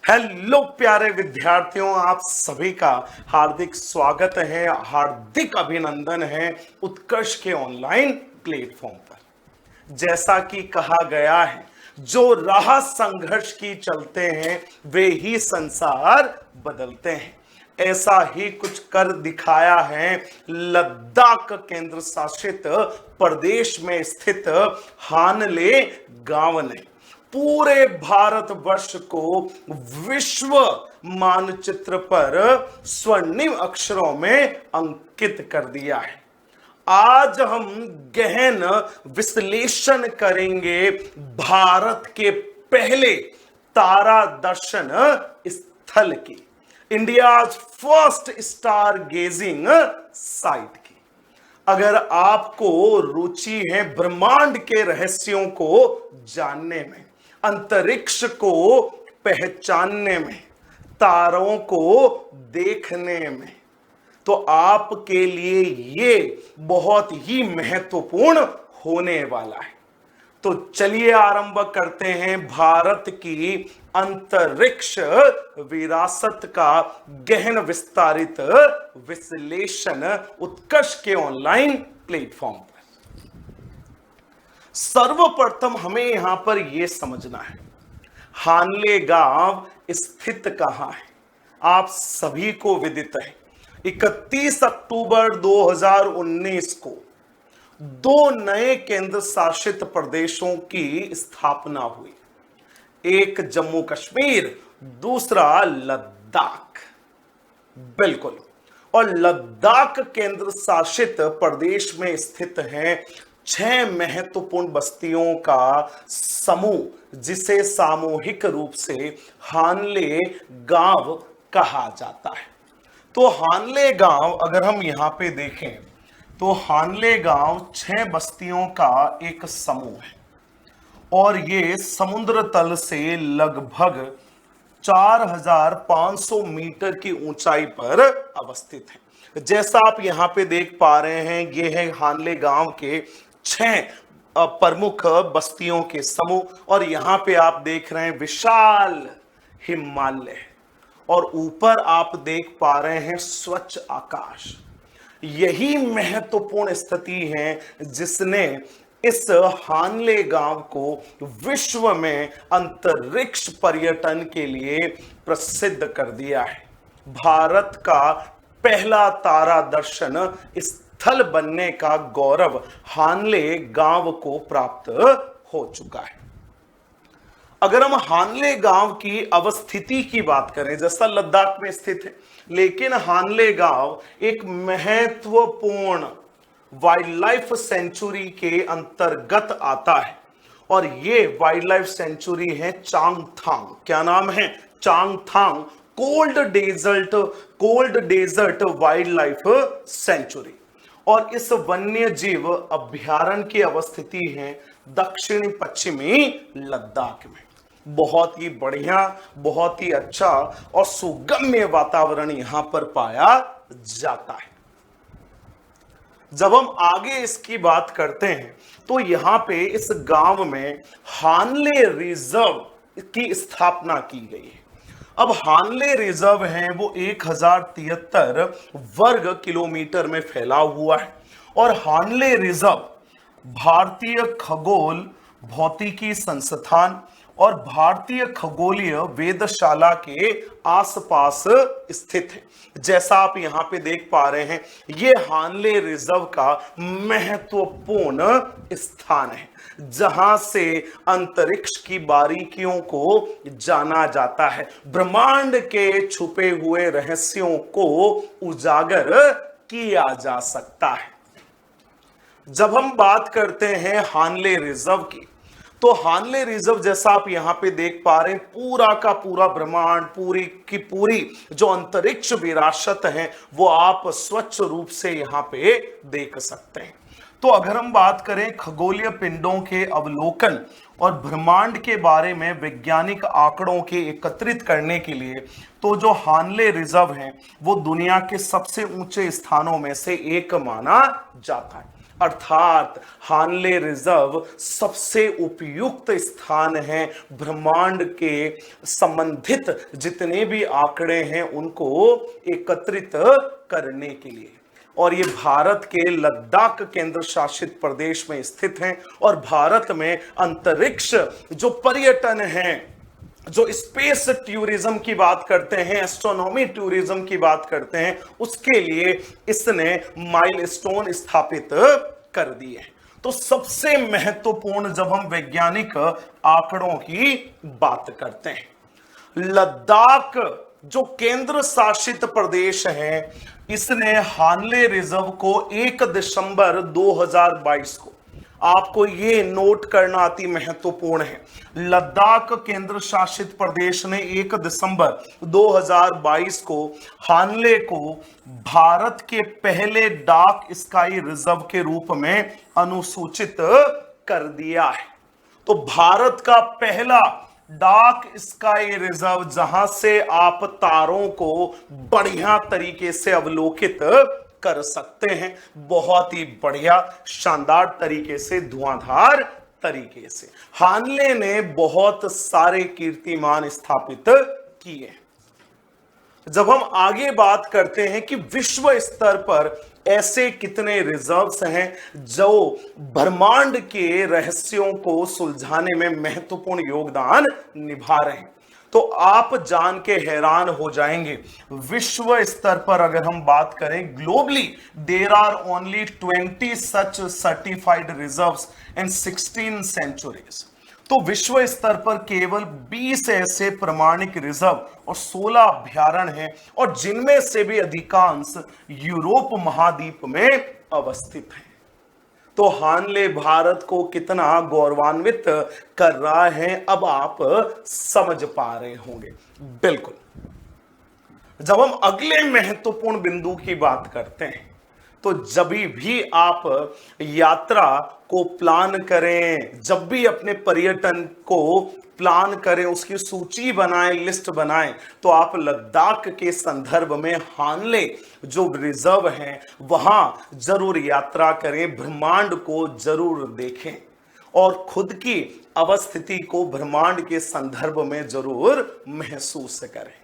Hello प्यारे विद्यार्थियों, आप सभी का हार्दिक स्वागत है, हार्दिक अभिनंदन है उत्कर्ष के ऑनलाइन प्लेटफॉर्म पर। जैसा कि कहा गया है, जो राह संघर्ष की चलते हैं वे ही संसार बदलते हैं। ऐसा ही कुछ कर दिखाया है लद्दाख केंद्र शासित प्रदेश में स्थित हानले गांव ने। पूरे भारतवर्ष को विश्व मानचित्र पर स्वर्णिम अक्षरों में अंकित कर दिया है। आज हम गहन विश्लेषण करेंगे भारत के पहले तारा दर्शन स्थल की, India first star gazing site की। अगर आपको रुचि है ब्रह्मांड के रहस्यों को जानने में, अंतरिक्ष को पहचानने में, तारों को देखने में, तो आपके लिए ये बहुत ही महत्वपूर्ण होने वाला है। तो चलिए आरंभ करते हैं भारत की अंतरिक्ष विरासत का गहन विस्तारित विश्लेषण उत्कर्ष के ऑनलाइन प्लेटफॉर्म पर। सर्वप्रथम हमें यहां पर यह समझना है हानले गांव स्थित कहां है। आप सभी को विदित है 31 अक्टूबर 2019 को दो नए केंद्र शासित प्रदेशों की स्थापना हुई, एक जम्मू कश्मीर, दूसरा लद्दाख। बिल्कुल, और लद्दाख केंद्र शासित प्रदेश में स्थित हैं 6 महत्वपूर्ण बस्तियों का समूह, जिसे सामूहिक रूप से हानले गांव कहा जाता है। तो हानले गांव अगर हम यहां पे देखें तो हानले गांव 6 बस्तियों का एक समूह है और ये समुद्र तल से लगभग 4500 मीटर की ऊंचाई पर अवस्थित है। जैसा आप यहां पे देख पा रहे हैं, ये है हानले गांव के 6 प्रमुख बस्तियों के समूह, और यहां पे आप देख रहे हैं विशाल हिमालय, और ऊपर आप देख पा रहे हैं स्वच्छ आकाश। यही महत्वपूर्ण स्थिति है जिसने इस हानले गांव को विश्व में अंतरिक्ष पर्यटन के लिए प्रसिद्ध कर दिया है। भारत का पहला तारा दर्शन स्थल बनने का गौरव हानले गांव को प्राप्त हो चुका है। अगर हम हानले गांव की अवस्थिति की बात करें, जैसा लद्दाख में स्थित है, लेकिन हानले गांव एक महत्वपूर्ण वाइल्ड लाइफ सेंचुरी के अंतर्गत आता है, और ये वाइल्ड लाइफ सेंचुरी है चांगथांग। क्या नाम है? Changthang cold desert wildlife sanctuary. और इस वन्य जीव अभ्यारण्य की अवस्थिति है दक्षिणी पश्चिमी लद्दाख में। बहुत ही बढ़िया, बहुत ही अच्छा और सुगम्य वातावरण यहां पर पाया जाता है। जब हम आगे इसकी बात करते हैं तो यहां पे इस गांव में हानले रिजर्व की स्थापना की गई है। अब हानले रिजर्व है वो 1073 वर्ग किलोमीटर में फैला हुआ है, और हानले रिजर्व भारतीय खगोल भौतिकी संस्थान और भारतीय खगोलीय वेधशाला के आसपास स्थित है। जैसा आप यहां पे देख पा रहे हैं, यह हानले रिजर्व का महत्वपूर्ण स्थान है, जहां से अंतरिक्ष की बारीकियों को जाना जाता है, ब्रह्मांड के छुपे हुए रहस्यों को उजागर किया जा सकता है। जब हम बात करते हैं हानले रिजर्व की, तो हानले रिजर्व जैसा आप यहां पे देख पा रहे हैं, पूरा का पूरा ब्रह्मांड, पूरी की पूरी जो अंतरिक्ष विरासत है वो आप स्वच्छ रूप से यहां पे देख सकते हैं। तो अगर हम बात करें खगोलीय पिंडों के अवलोकन और ब्रह्मांड के बारे में वैज्ञानिक आंकड़ों के एकत्रित करने के लिए, तो जो हानले रिजर्व है वो दुनिया के सबसे ऊंचे स्थानों में से एक माना जाता है। अर्थात हानले रिजर्व सबसे उपयुक्त स्थान है ब्रह्मांड के संबंधित जितने भी आंकड़े हैं उनको एकत्रित करने के लिए। और ये भारत के लद्दाख केंद्र शासित प्रदेश में स्थित हैं और भारत में अंतरिक्ष जो पर्यटन है, जो स्पेस टूरिज्म की बात करते हैं, एस्ट्रोनॉमी टूरिज्म की बात करते हैं, उसके लिए इसने माइलस्टोन स्थापित कर दिए। तो सबसे महत्वपूर्ण जब हम वैज्ञानिक आंकड़ों की बात करते हैं, लद्दाख जो केंद्र शासित प्रदेश है, इसने हानले रिजर्व को 1 दिसंबर 2022 को, आपको ये नोट करना अति महत्वपूर्ण है, लद्दाख केंद्र शासित प्रदेश ने 1 दिसंबर 2022 को हानले को भारत के पहले डार्क स्काई रिजर्व के रूप में अनुसूचित कर दिया है। तो भारत का पहला डार्क स्काई रिजर्व जहां से आप तारों को बढ़िया तरीके से अवलोकित कर सकते हैं, बहुत ही बढ़िया शानदार तरीके से, धुआंधार तरीके से। हानले ने बहुत सारे कीर्तिमान स्थापित किए। जब हम आगे बात करते हैं कि विश्व स्तर पर ऐसे कितने रिजर्व्स हैं जो ब्रह्मांड के रहस्यों को सुलझाने में महत्वपूर्ण योगदान निभा रहे हैं, तो आप जान के हैरान हो जाएंगे, विश्व स्तर पर अगर हम बात करें globally, there are only 20 such certified reserves and 16 sanctuaries. तो विश्व स्तर पर केवल 20 ऐसे प्रमाणिक रिजर्व और 16 अभयारण्य हैं, और जिनमें से भी अधिकांश यूरोप महाद्वीप में अवस्थित हैं। तो हानले भारत को कितना गौरवान्वित कर रहा है, अब आप समझ पा रहे होंगे। बिल्कुल। जब हम अगले महत्वपूर्ण बिंदु की बात करते हैं, तो जब भी आप यात्रा को प्लान करें, जब भी अपने पर्यटन को प्लान करें, उसकी सूची बनाएं, लिस्ट बनाएं, तो आप लद्दाख के संदर्भ में हानले जो रिजर्व है वहां जरूर यात्रा करें, ब्रह्मांड को जरूर देखें और खुद की अवस्थिति को ब्रह्मांड के संदर्भ में जरूर महसूस करें।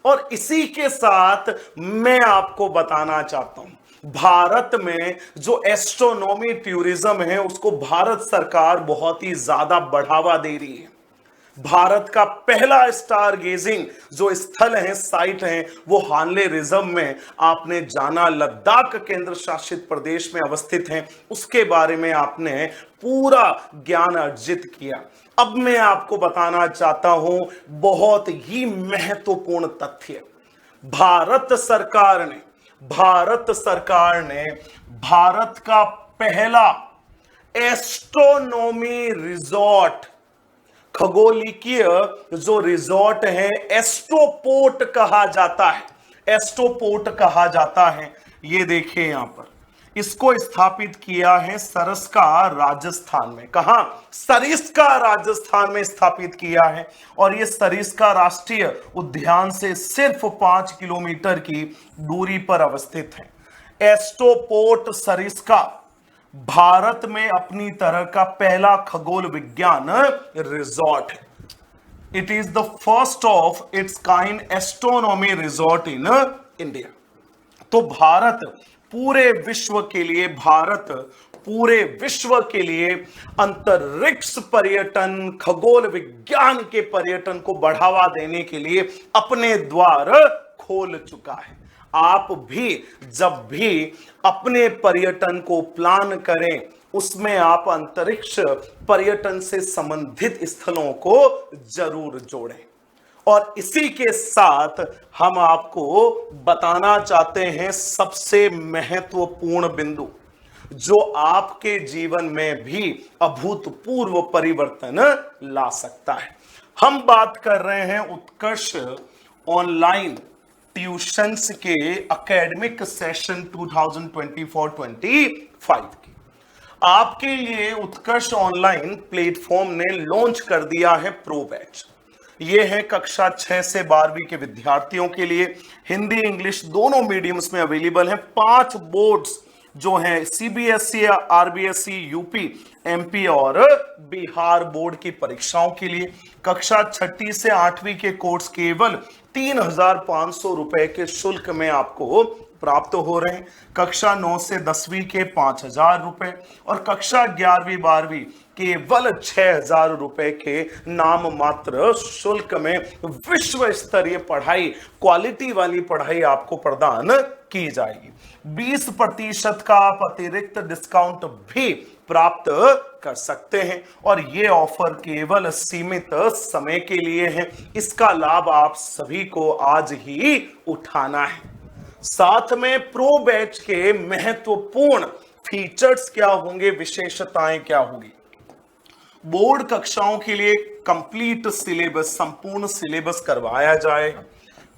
और इसी के साथ मैं आपको बताना चाहता हूं, भारत में जो एस्ट्रोनॉमी टूरिज्म है उसको भारत सरकार बहुत ही ज्यादा बढ़ावा दे रही है। भारत का पहला स्टार गेजिंग जो स्थल है, साइट है, वो हानले रिजर्व में आपने जाना, लद्दाख केंद्र शासित प्रदेश में अवस्थित है, उसके बारे में आपने पूरा ज्ञान अर्जित किया। अब मैं आपको बताना चाहता हूं बहुत ही महत्वपूर्ण तथ्य। भारत सरकार ने भारत का पहला एस्ट्रोनॉमी रिजॉर्ट, खगोलीय जो रिजॉर्ट है, एस्ट्रोपोर्ट कहा जाता है, एस्ट्रोपोर्ट कहा जाता है। ये देखिए यहां पर इसको स्थापित किया है सरिस्का राजस्थान में। कहां? सरिस्का राजस्थान में स्थापित किया है, और यह सरिस्का राष्ट्रीय उद्यान से सिर्फ 5 किलोमीटर की दूरी पर अवस्थित है। एस्ट्रोपोर्ट सरिस्का भारत में अपनी तरह का पहला खगोल विज्ञान रिजॉर्ट है। It is the first of its kind astronomy resort in India. तो भारत पूरे विश्व के लिए अंतरिक्ष पर्यटन, खगोल विज्ञान के पर्यटन को बढ़ावा देने के लिए अपने द्वार खोल चुका है। आप भी जब भी अपने पर्यटन को प्लान करें, उसमें आप अंतरिक्ष पर्यटन से संबंधित स्थलों को जरूर जोड़ें। और इसी के साथ हम आपको बताना चाहते हैं सबसे महत्वपूर्ण बिंदु जो आपके जीवन में भी अभूतपूर्व परिवर्तन ला सकता है। हम बात कर रहे हैं उत्कर्ष ऑनलाइन ट्यूशंस के एकेडमिक सेशन 2024-25 की। आपके लिए उत्कर्ष ऑनलाइन प्लेटफॉर्म ने लॉन्च कर दिया है प्रो बैच। ये है कक्षा 6 से 12वीं के विद्यार्थियों के लिए, हिंदी इंग्लिश दोनों मीडियम्स में अवेलेबल है। 5 बोर्ड्स जो है सीबीएसई, आरबीएसई, यूपी, एमपी और बिहार बोर्ड की परीक्षाओं के लिए कक्षा 6ठी से 8वीं के कोर्स केवल 3,500 रुपए के शुल्क में आपको प्राप्त हो रहे हैं। कक्षा 9 से 10वीं के 5,000 रुपए और कक्षा 11वीं 12वीं केवल 6,000 रुपए के नाम मात्र शुल्क में विश्व स्तरीय पढ़ाई, क्वालिटी वाली पढ़ाई आपको प्रदान की जाएगी। 20% का आप अतिरिक्त डिस्काउंट भी प्राप्त कर सकते हैं और ये ऑफर केवल सीमित समय के लिए है। इसका लाभ आप सभी को आज ही उठाना है। साथ में प्रो बैच के महत्वपूर्ण फीचर्स क्या होंगे, विशेषताएं क्या होंगी। बोर्ड कक्षाओं के लिए कंप्लीट सिलेबस, संपूर्ण सिलेबस करवाया जाएगा।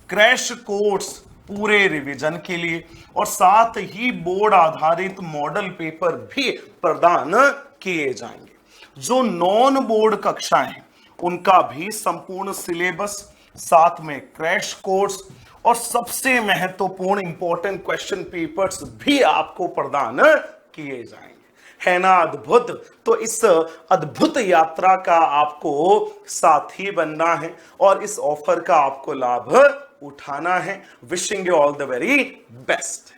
क्रैश कोर्स पूरे रिवीजन के लिए और साथ ही बोर्ड आधारित मॉडल पेपर भी प्रदान किए जाएंगे। जो नॉन बोर्ड कक्षाएं हैं उनका भी संपूर्ण सिलेबस, साथ में क्रैश कोर्स और सबसे महत्वपूर्ण इंपॉर्टेंट क्वेश्चन पेपर्स भी आपको प्रदान किए जाएंगे। है ना अद्भुत। तो इस अद्भुत यात्रा का आपको साथी बनना है और इस ऑफर का आपको लाभ उठाना है। Wishing you all the very best.